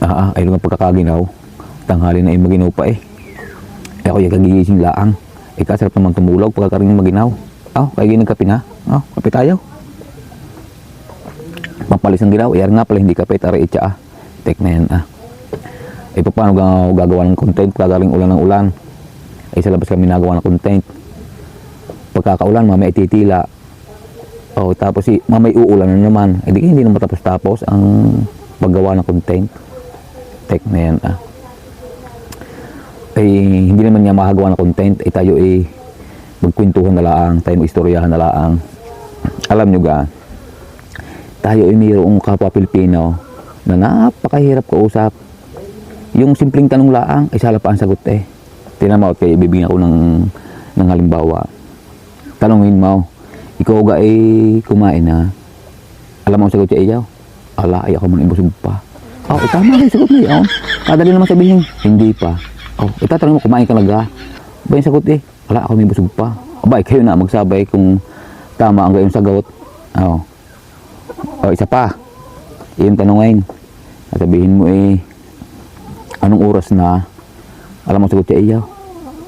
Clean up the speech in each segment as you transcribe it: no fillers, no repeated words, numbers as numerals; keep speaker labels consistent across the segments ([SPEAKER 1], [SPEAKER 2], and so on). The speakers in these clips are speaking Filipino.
[SPEAKER 1] Ayun nga pagkakaginaw. Tanghali na yung maginaw pa eh. Ako yung kagigising laang. Kasarap naman tumulog pagkakaring maginaw. Kaya ginagkape na. Kape tayo. Pampalis ng ginaw. Nga pala hindi kape. Tara itsa Tek na yan paano gagawa ng content pagkakaring ulan ng ulan. Sa labas kami nagawa ng content. Pagkakaulan, mamaya ititila. Tapos mamaya uulan na naman. Hindi naman tapos ang paggawa ng content. Tek na yan hindi naman niya makagawa ng content. Tayo magkwentuhan na lang. Tayo mag-istoryahan na lang. Alam nyo tayo mayroong kapwa Pilipino na napakahirap kausap. Yung simpleng tanong lang, sala pa ang sagot Tinan mo, bibigyan ako ng halimbawa. Tanongin mo, ikaw kumain na. Alam mo ang sagot siya iyaw? Ay ako man ibusog pa. Tama kayo sagot na yun. Kadali naman sabihin, hindi pa. Itatanong mo, kumain ka laga. Ba yung sagot ako may busog pa. Kayo na magsabay kung tama ang gayong sagot. Isa pa. Yung tanongin. Sabihin mo anong oras na? Alam mo sagot siya iyaw?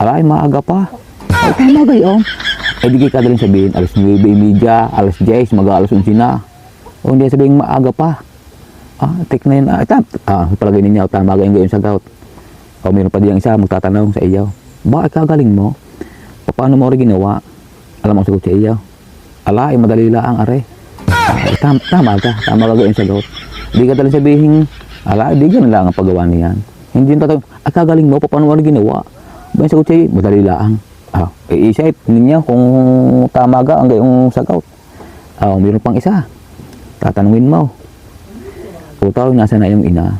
[SPEAKER 1] Ay maaga pa. Tama kayo. Di kayo kadaling sabihin, alas 9:30, alas 10, mag-alas 11 na. Hindi sabihin maaga pa. Tek na yun. Palagay ninyo, tama kayo gayong sagot. Meron pa diyang isa magtatanong sa iyaw. Bakit kagaling mo? Paano mo rin ginawa? Alam mo sagot sa iyaw? Ay madali lang tama ka gawin sagot. Hindi ka talagang sabihin, di ganun lang ang paggawa niyan. Hindi yung tatanong, kagaling mo? Paano mo rin ginawa? Ba yung sagot sa iyaw? Madali lang. Isip ninyo kung tama ka ang gayong sagot. Meron pang isa. Tatanungin mo. Nasa na yung ina?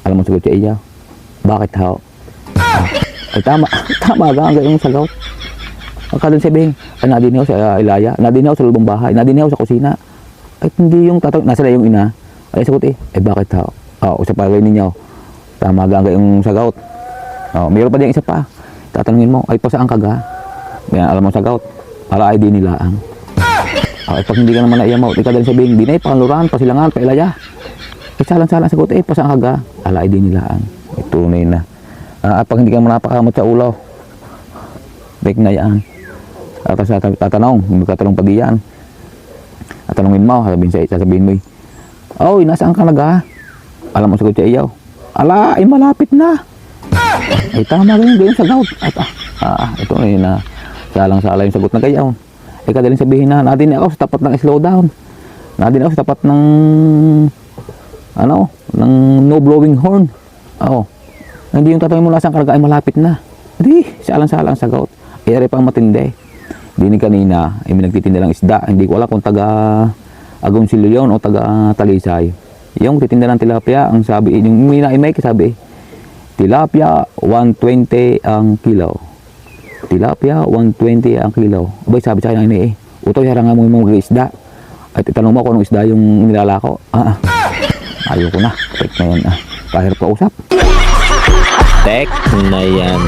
[SPEAKER 1] Alam mo sagot sa iyaw? Bakit tama ka ang gayong sagot. Kadaling sabihin, nadinaw sa ilaya, nadinaw sa lubang bahay, nadinaw sa kusina. Hindi yung tatanong, nasa na yung ina? Sagot bakit sa palagay ninyo, tama ka ang gayong sagot. Mayroon pa diyang isa pa. Tatanungin mo, pa saan ka ga? Alam mo sagot, ay di nilaang. Pag hindi ka naman naiyaw mo, di ka daling sabihin, di na pangaluran, pasilangan, pailaya. Salang-salang sagot, pa saan ka ga? Ay di nilaang. Tunay na. Pag hindi ka napakamot sa ulo, break na yan. Tapos magkatanong pa diyan. Tanungin mo, sasabihin mo, nasaan ka naga? Alam mo sagot siya iyaw? Malapit na. Tama ganyan sagot. Ito na salang-sala yung sagot na gayaw. Kadaling sabihin na, nadin ako sa tapat ng slow down. Nadin ako sa tapat ng ng no blowing horn. Hindi yung tatanungin mo lang saan ka naga, malapit na. Salang-salang sagot. Ere pang matindi. Dini kanina, may nagtitinda ng isda. Hindi ko alam kung taga Agoncillo yun o taga Talisay. Yung titinda ng tilapia, ang sabi, yung may sabi, tilapia 120 ang kilo. Tilapia 120 ang kilo. Sabi sa kanya utoy harangan mo yung mga isda. At itanong mo kung anong isda yung nilalako. Ayoko na. Tek na yan. Kahirap ka usap.
[SPEAKER 2] Tek na yan.